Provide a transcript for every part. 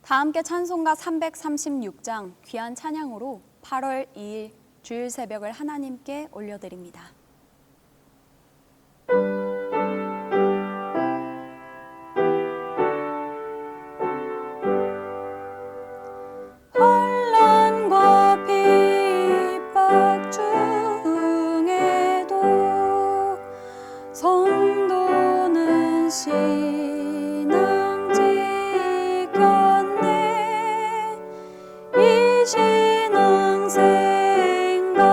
다 함께 찬송가 336장 귀한 찬양으로 8월 2일 주일 새벽을 하나님께 올려드립니다. 환난과 핍박 중에도 성도는 신앙 지켰네. 이 신앙 생각할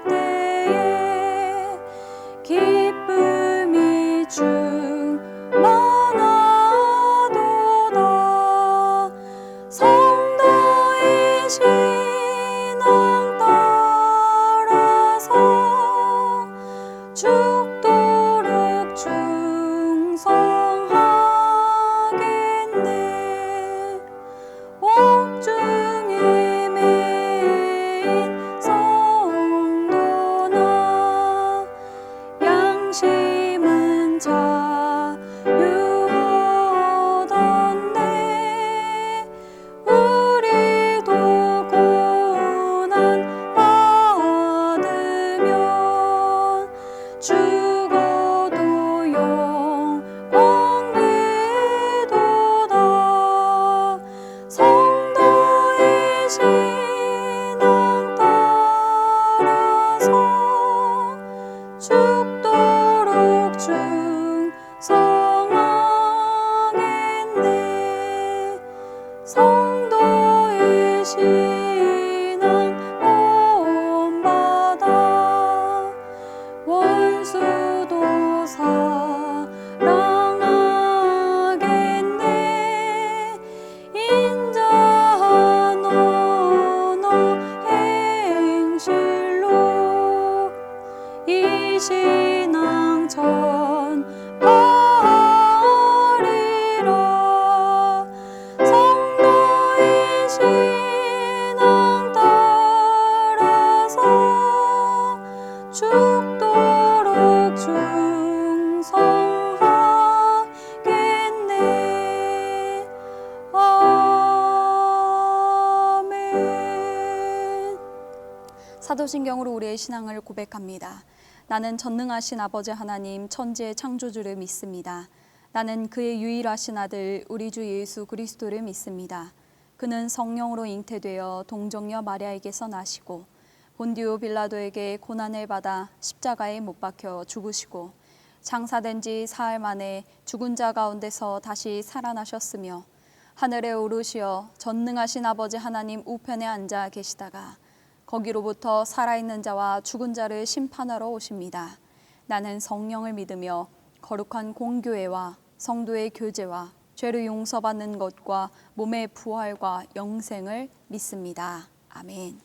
때에 기쁨이 충만하도다. 성도의 신앙 따라서 죽도록 충성하겠네. 옥중에 매인 성도나 양심은 자유하던데 우리도 고난 받으면 죽어도 영광 되도다. 성도의 신앙 따라서 죽도록 충성하겠네. 성도의 신앙 본받아 원수도 사랑하겠네. 인자한 언어 행실로 이 신앙 전파하리라. 성도의 신앙 따라서 죽도록 충성하겠네. 아멘. 사도신경으로 우리의 신앙을 고백합니다. 나는 전능하신 아버지 하나님 천지의 창조주를 믿습니다. 나는 그의 유일하신 아들 우리 주 예수 그리스도를 믿습니다. 그는 성령으로 잉태되어 동정녀 마리아에게서 나시고 본디오 빌라도에게 고난을 받아 십자가에 못 박혀 죽으시고 장사된 지 사흘 만에 죽은 자 가운데서 다시 살아나셨으며 하늘에 오르시어 전능하신 아버지 하나님 우편에 앉아 계시다가 거기로부터 살아있는 자와 죽은 자를 심판하러 오십니다. 나는 성령을 믿으며 거룩한 공교회와 성도의 교제와 죄를 용서받는 것과 몸의 부활과 영생을 믿습니다. 아멘.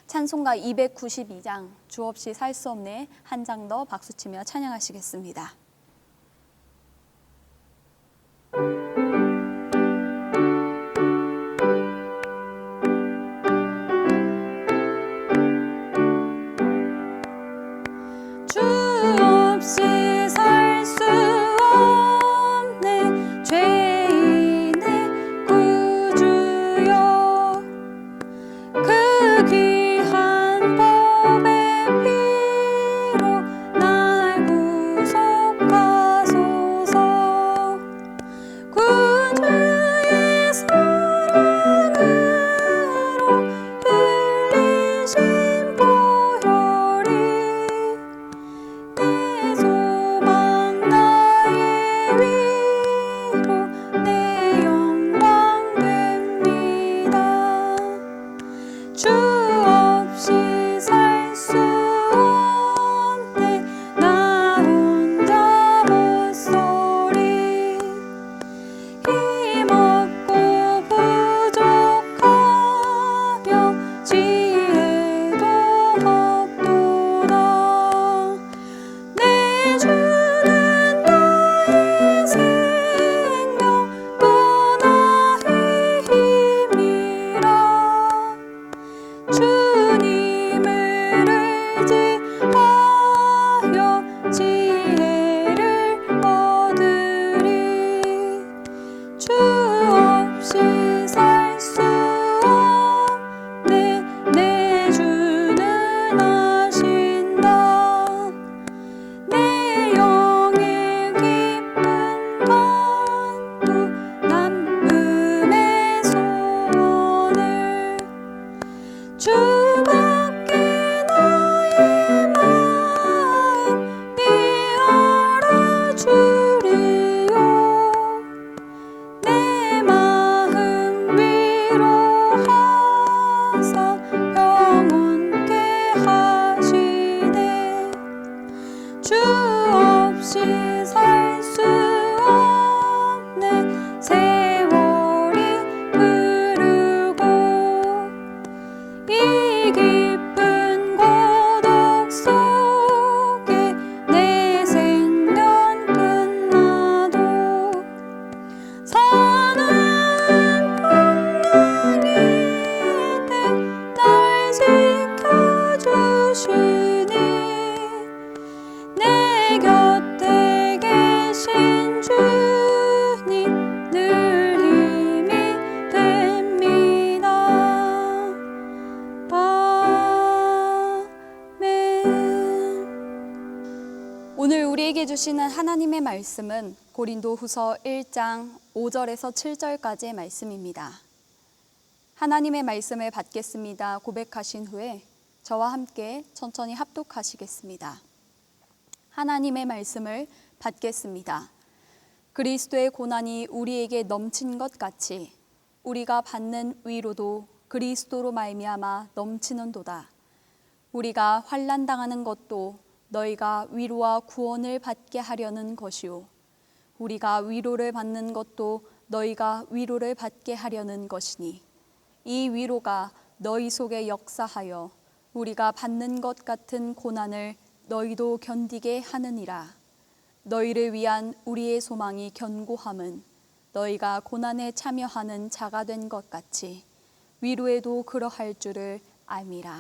찬송가 292장 주 없이 살 수 없네 한 장 더 박수치며 찬양하시겠습니다. 주 없이 살 수 없네 죄인의 구주여. 그 귀한 법의 피로 날 구속하셨네. 주시는 하나님의 말씀은 고린도후서 1장 5절에서 7절까지의 말씀입니다. 하나님의 말씀을 받겠습니다 고백하신 후에 저와 함께 천천히 합독하시겠습니다. 하나님의 말씀을 받겠습니다. 그리스도의 고난이 우리에게 넘친 것 같이 우리가 받는 위로도 그리스도로 말미암아 넘치는도다. 우리가 환난 당하는 것도 너희가 위로와 구원을 받게 하려는 것이요 우리가 위로를 받는 것도 너희가 위로를 받게 하려는 것이니 이 위로가 너희 속에 역사하여 우리가 받는 것 같은 고난을 너희도 견디게 하느니라. 너희를 위한 우리의 소망이 견고함은 너희가 고난에 참여하는 자가 된 것 같이 위로에도 그러할 줄을 알미라.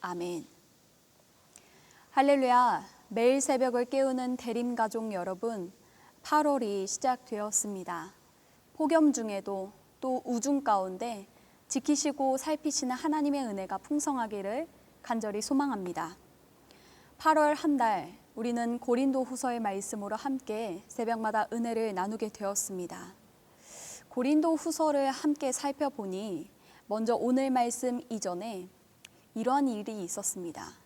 아멘. 할렐루야. 매일 새벽을 깨우는 대림가족 여러분, 8월이 시작되었습니다. 폭염 중에도 또 우중 가운데 지키시고 살피시는 하나님의 은혜가 풍성하기를 간절히 소망합니다. 8월 한 달 우리는 고린도후서의 말씀으로 함께 새벽마다 은혜를 나누게 되었습니다. 고린도후서를 함께 살펴보니 먼저 오늘 말씀 이전에 이러한 일이 있었습니다.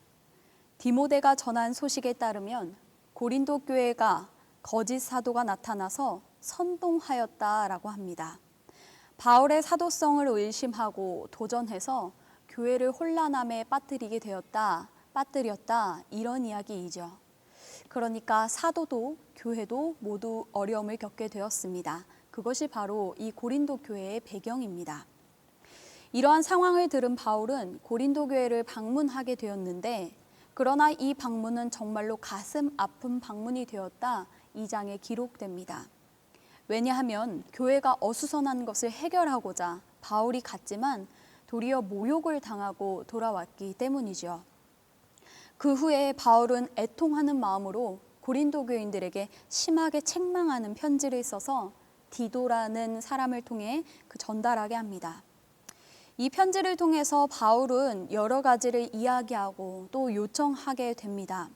디모데가 전한 소식에 따르면 고린도 교회가 거짓 사도가 나타나서 선동하였다라고 합니다. 바울의 사도성을 의심하고 도전해서 교회를 혼란함에 빠뜨렸다 이런 이야기이죠. 그러니까 사도도 교회도 모두 어려움을 겪게 되었습니다. 그것이 바로 이 고린도 교회의 배경입니다. 이러한 상황을 들은 바울은 고린도 교회를 방문하게 되었는데 그러나 이 방문은 정말로 가슴 아픈 방문이 되었다 2장에 기록됩니다. 왜냐하면 교회가 어수선한 것을 해결하고자 바울이 갔지만 도리어 모욕을 당하고 돌아왔기 때문이죠. 그 후에 바울은 애통하는 마음으로 고린도 교인들에게 심하게 책망하는 편지를 써서 디도라는 사람을 통해 전달하게 합니다. 이 편지를 통해서 바울은 여러 가지를 이야기하고 또 요청하게 됩니다.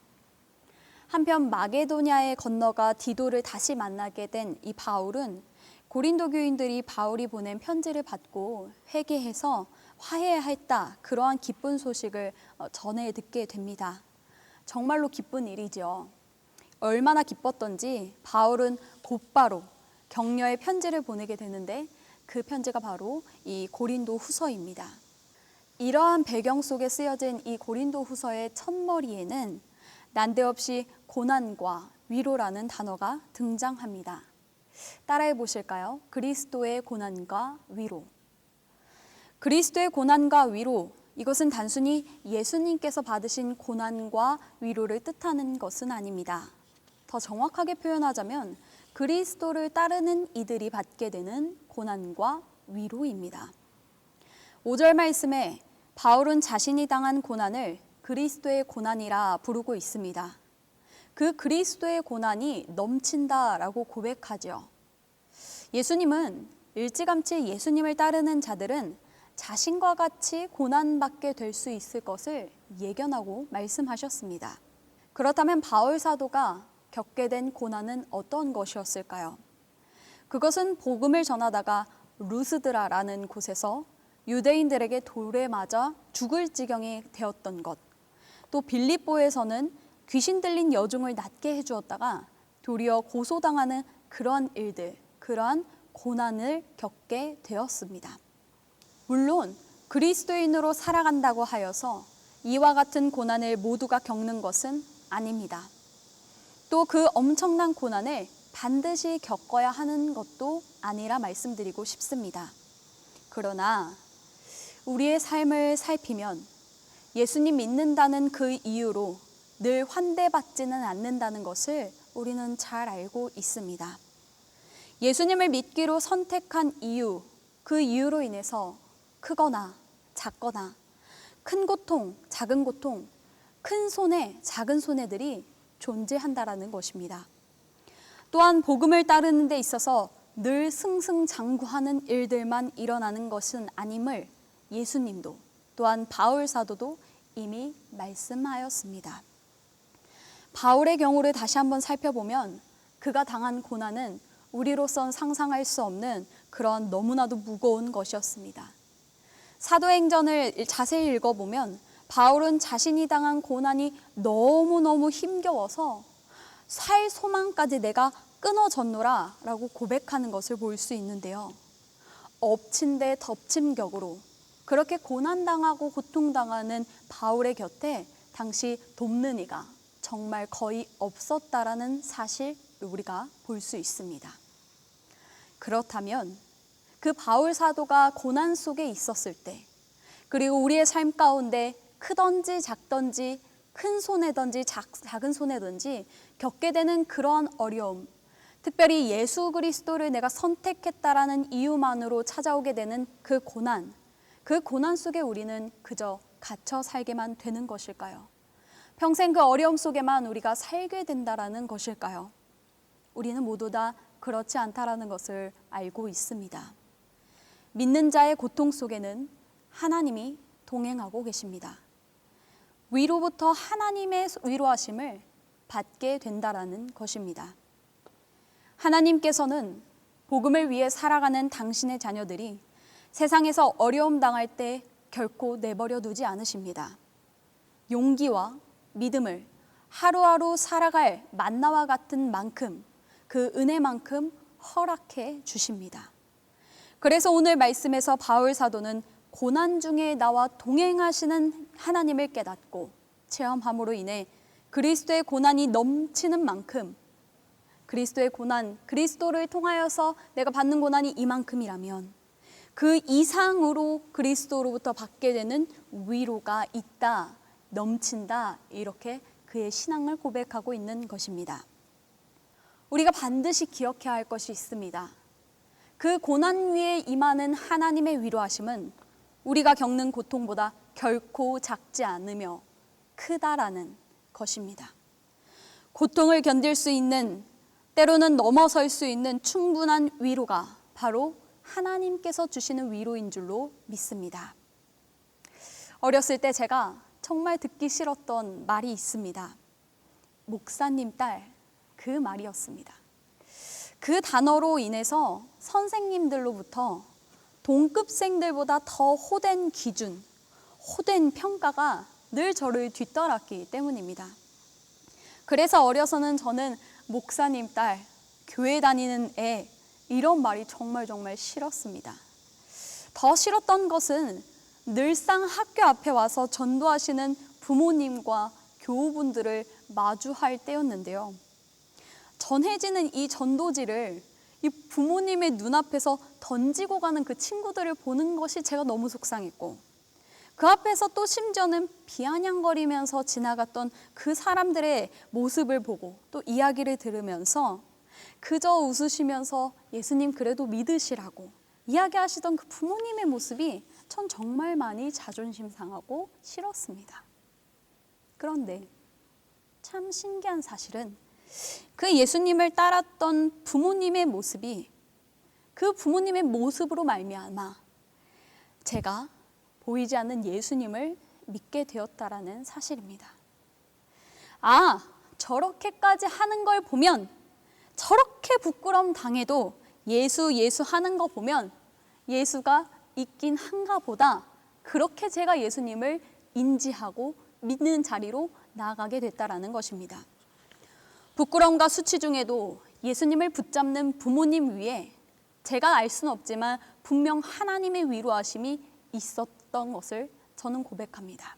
한편 마게도냐에 건너가 디도를 다시 만나게 된 이 바울은 고린도 교인들이 바울이 보낸 편지를 받고 회개해서 화해했다 그러한 기쁜 소식을 전해 듣게 됩니다. 정말로 기쁜 일이죠. 얼마나 기뻤던지 바울은 곧바로 격려의 편지를 보내게 되는데 그 편지가 바로 이 고린도 후서입니다. 이러한 배경 속에 쓰여진 이 고린도 후서의 첫머리에는 난데없이 고난과 위로라는 단어가 등장합니다. 따라해 보실까요? 그리스도의 고난과 위로. 그리스도의 고난과 위로, 이것은 단순히 예수님께서 받으신 고난과 위로를 뜻하는 것은 아닙니다. 더 정확하게 표현하자면 그리스도를 따르는 이들이 받게 되는 고난과 위로입니다. 5절 말씀에 바울은 자신이 당한 고난을 그리스도의 고난이라 부르고 있습니다. 그 그리스도의 고난이 넘친다라고 고백하죠. 예수님은 일찌감치 예수님을 따르는 자들은 자신과 같이 고난받게 될 수 있을 것을 예견하고 말씀하셨습니다. 그렇다면 바울 사도가 겪게 된 고난은 어떤 것이었을까요? 그것은 복음을 전하다가 루스드라라는 곳에서 유대인들에게 돌에 맞아 죽을 지경이 되었던 것, 또 빌립보에서는 귀신 들린 여종을 낫게 해주었다가 도리어 고소당하는 그러한 일들, 그러한 고난을 겪게 되었습니다. 물론 그리스도인으로 살아간다고 하여서 이와 같은 고난을 모두가 겪는 것은 아닙니다. 또 그 엄청난 고난을 반드시 겪어야 하는 것도 아니라 말씀드리고 싶습니다. 그러나 우리의 삶을 살피면 예수님 믿는다는 그 이유로 늘 환대받지는 않는다는 것을 우리는 잘 알고 있습니다. 예수님을 믿기로 선택한 이유, 그 이유로 인해서 크거나 작거나 큰 고통, 작은 고통, 큰 손해, 작은 손해들이 존재한다라는 것입니다. 또한 복음을 따르는 데 있어서 늘 승승장구하는 일들만 일어나는 것은 아님을 예수님도 또한 바울 사도도 이미 말씀하였습니다. 바울의 경우를 다시 한번 살펴보면 그가 당한 고난은 우리로선 상상할 수 없는 그런 너무나도 무거운 것이었습니다. 사도행전을 자세히 읽어보면 바울은 자신이 당한 고난이 너무너무 힘겨워서 살 소망까지 내가 끊어졌노라 라고 고백하는 것을 볼 수 있는데요. 엎친 데 덮친 격으로 그렇게 고난당하고 고통당하는 바울의 곁에 당시 돕는 이가 정말 거의 없었다라는 사실을 우리가 볼 수 있습니다. 그렇다면 그 바울 사도가 고난 속에 있었을 때, 그리고 우리의 삶 가운데 크든지 작든지 큰 손해든지 작은 손해든지 겪게 되는 그러한 어려움, 특별히 예수 그리스도를 내가 선택했다라는 이유만으로 찾아오게 되는 그 고난 속에 우리는 그저 갇혀 살게만 되는 것일까요? 평생 그 어려움 속에만 우리가 살게 된다라는 것일까요? 우리는 모두 다 그렇지 않다라는 것을 알고 있습니다. 믿는 자의 고통 속에는 하나님이 동행하고 계십니다. 위로부터 하나님의 위로하심을 받게 된다라는 것입니다. 하나님께서는 복음을 위해 살아가는 당신의 자녀들이 세상에서 어려움 당할 때 결코 내버려 두지 않으십니다. 용기와 믿음을 하루하루 살아갈 만나와 같은 만큼, 그 은혜만큼 허락해 주십니다. 그래서 오늘 말씀에서 바울 사도는 고난 중에 나와 동행하시는 하나님을 깨닫고 체험함으로 인해 그리스도의 고난이 넘치는 만큼, 그리스도의 고난, 그리스도를 통하여서 내가 받는 고난이 이만큼이라면 그 이상으로 그리스도로부터 받게 되는 위로가 있다, 넘친다, 이렇게 그의 신앙을 고백하고 있는 것입니다. 우리가 반드시 기억해야 할 것이 있습니다. 그 고난 위에 임하는 하나님의 위로하심은 우리가 겪는 고통보다 결코 작지 않으며 크다라는 것입니다. 고통을 견딜 수 있는, 때로는 넘어설 수 있는 충분한 위로가 바로 하나님께서 주시는 위로인 줄로 믿습니다. 어렸을 때 제가 정말 듣기 싫었던 말이 있습니다. 목사님 딸, 그 말이었습니다. 그 단어로 인해서 선생님들로부터 동급생들보다 더 호된 기준, 호된 평가가 늘 저를 뒤따랐기 때문입니다. 그래서 어려서는 저는 목사님 딸, 교회 다니는 애, 이런 말이 정말 싫었습니다. 더 싫었던 것은 늘상 학교 앞에 와서 전도하시는 부모님과 교우분들을 마주할 때였는데요. 전해지는 이 전도지를 이 부모님의 눈앞에서 던지고 가는 그 친구들을 보는 것이 제가 너무 속상했고, 그 앞에서 또 심지어는 비아냥거리면서 지나갔던 그 사람들의 모습을 보고 또 이야기를 들으면서 그저 웃으시면서 예수님 그래도 믿으시라고 이야기하시던 그 부모님의 모습이 전 정말 많이 자존심 상하고 싫었습니다. 그런데 참 신기한 사실은 그 예수님을 따랐던 부모님의 모습이 그 부모님의 모습으로 말미암아 제가 보이지 않는 예수님을 믿게 되었다라는 사실입니다. 아, 저렇게까지 하는 걸 보면, 저렇게 부끄러움 당해도 예수 하는 거 보면 예수가 있긴 한가 보다, 그렇게 제가 예수님을 인지하고 믿는 자리로 나아가게 됐다라는 것입니다. 부끄러움과 수치 중에도 예수님을 붙잡는 부모님 위에 제가 알 수는 없지만 분명 하나님의 위로하심이 있었던 것을 저는 고백합니다.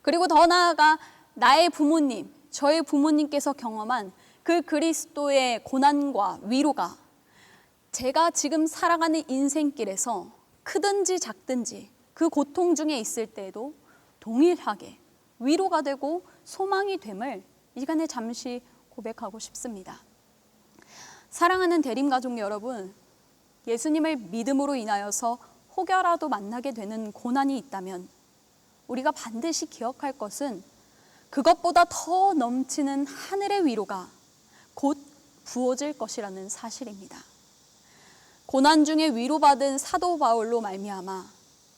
그리고 더 나아가 나의 부모님, 저의 부모님께서 경험한 그 그리스도의 고난과 위로가 제가 지금 살아가는 인생길에서 크든지 작든지 그 고통 중에 있을 때에도 동일하게 위로가 되고 소망이 됨을 이 시간에 잠시 고백하고 싶습니다. 사랑하는 대림가족 여러분, 예수님을 믿음으로 인하여서 혹여라도 만나게 되는 고난이 있다면 우리가 반드시 기억할 것은 그것보다 더 넘치는 하늘의 위로가 곧 부어질 것이라는 사실입니다. 고난 중에 위로받은 사도 바울로 말미암아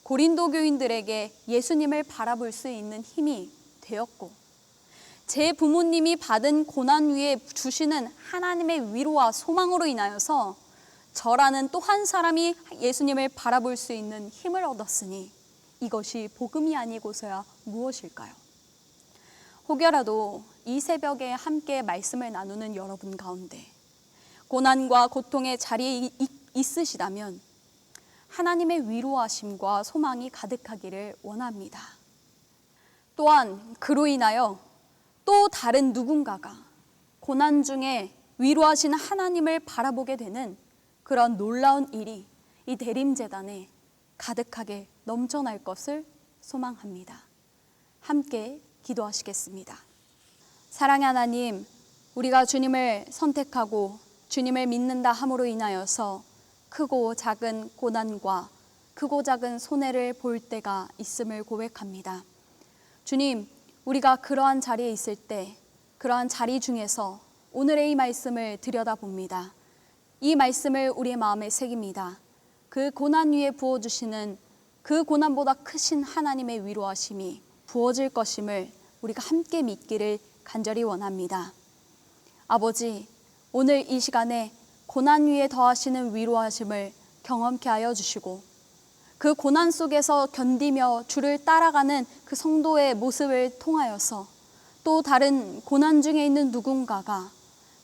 고린도 교인들에게 예수님을 바라볼 수 있는 힘이 되었고, 제 부모님이 받은 고난 위에 주시는 하나님의 위로와 소망으로 인하여서 저라는 또 한 사람이 예수님을 바라볼 수 있는 힘을 얻었으니 이것이 복음이 아니고서야 무엇일까요? 혹여라도 이 새벽에 함께 말씀을 나누는 여러분 가운데 고난과 고통의 자리에 있으시다면 하나님의 위로하심과 소망이 가득하기를 원합니다. 또한 그로 인하여 또 다른 누군가가 고난 중에 위로하시는 하나님을 바라보게 되는 그런 놀라운 일이 이 대림제단에 가득하게 넘쳐날 것을 소망합니다. 함께 기도하시겠습니다. 사랑의 하나님, 우리가 주님을 선택하고 주님을 믿는다 함으로 인하여서 크고 작은 고난과 크고 작은 손해를 볼 때가 있음을 고백합니다. 주님, 우리가 그러한 자리에 있을 때 그러한 자리 중에서 오늘의 이 말씀을 들여다봅니다. 이 말씀을 우리의 마음에 새깁니다. 그 고난 위에 부어주시는 그 고난보다 크신 하나님의 위로하심이 부어질 것임을 우리가 함께 믿기를 간절히 원합니다. 아버지, 오늘 이 시간에 고난 위에 더하시는 위로하심을 경험케 하여 주시고 그 고난 속에서 견디며 주를 따라가는 그 성도의 모습을 통하여서 또 다른 고난 중에 있는 누군가가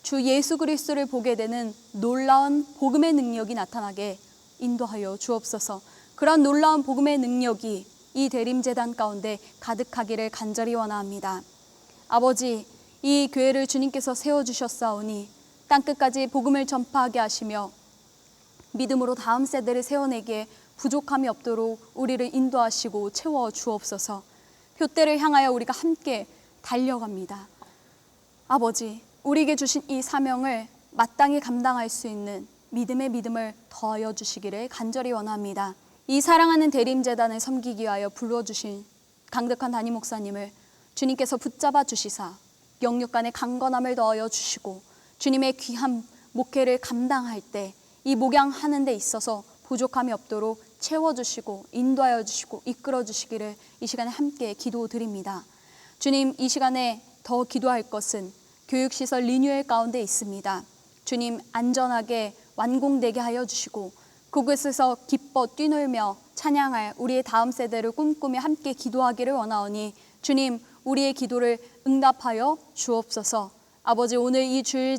주 예수 그리스도를 보게 되는 놀라운 복음의 능력이 나타나게 인도하여 주옵소서. 그런 놀라운 복음의 능력이 이 대림제단 가운데 가득하기를 간절히 원합니다. 아버지, 이 교회를 주님께서 세워주셨사오니 땅끝까지 복음을 전파하게 하시며 믿음으로 다음 세대를 세워내기에 부족함이 없도록 우리를 인도하시고 채워 주옵소서. 표대를 향하여 우리가 함께 달려갑니다. 아버지, 우리에게 주신 이 사명을 마땅히 감당할 수 있는 믿음의 믿음을 더하여 주시기를 간절히 원합니다. 이 사랑하는 대림제단을 섬기기 위하여 불러주신 강덕한 담임 목사님을 주님께서 붙잡아 주시사 영육간의 강건함을 더하여 주시고 주님의 귀한 목회를 감당할 때 이 목양하는 데 있어서 부족함이 없도록 채워주시고 인도하여 주시고 이끌어 주시기를 이 시간에 함께 기도드립니다. 주님, 이 시간에 더 기도할 것은 교육시설 리뉴얼 가운데 있습니다. 주님, 안전하게 완공되게 하여 주시고 그곳에서 기뻐 뛰놀며 찬양할 우리의 다음 세대를 꿈꾸며 함께 기도하기를 원하오니 주님, 우리의 기도를 응답하여 주옵소서. 아버지, 오늘 이 주일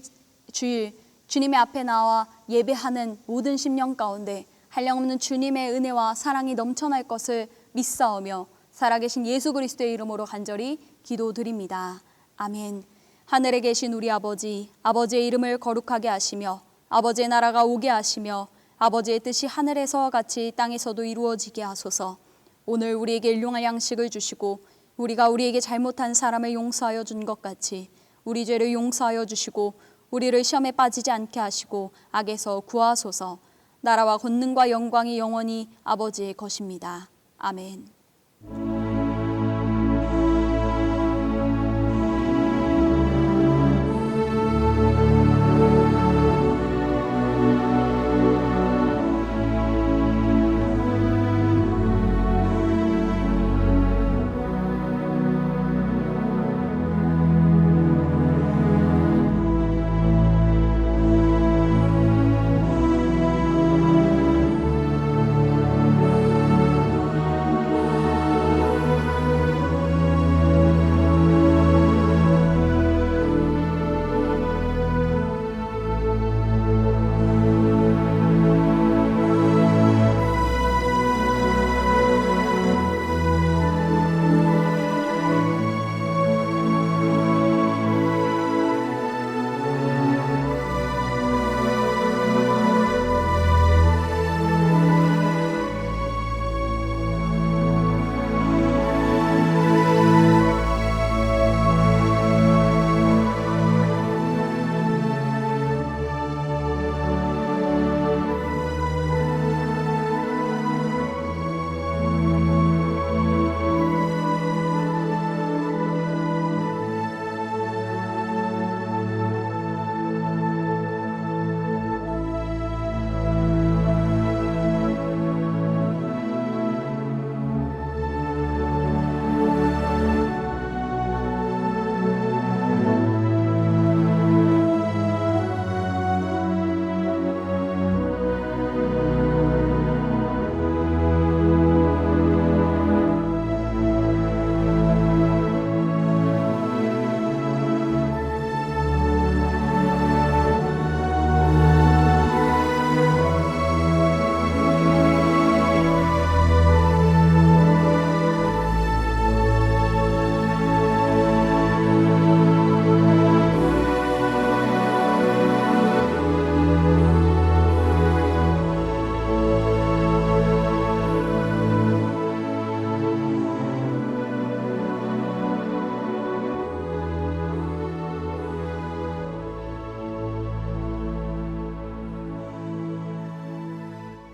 주님의 앞에 나와 예배하는 모든 심령 가운데 한량없는 주님의 은혜와 사랑이 넘쳐날 것을 믿사오며 살아계신 예수 그리스도의 이름으로 간절히 기도드립니다. 아멘. 하늘에 계신 우리 아버지, 아버지의 이름을 거룩하게 하시며 아버지의 나라가 오게 하시며 아버지의 뜻이 하늘에서와 같이 땅에서도 이루어지게 하소서. 오늘 우리에게 일용할 양식을 주시고 우리가 우리에게 잘못한 사람을 용서하여 준 것 같이 우리 죄를 용서하여 주시고 우리를 시험에 빠지지 않게 하시고 악에서 구하소서. 나라와 권능과 영광이 영원히 아버지의 것입니다. 아멘.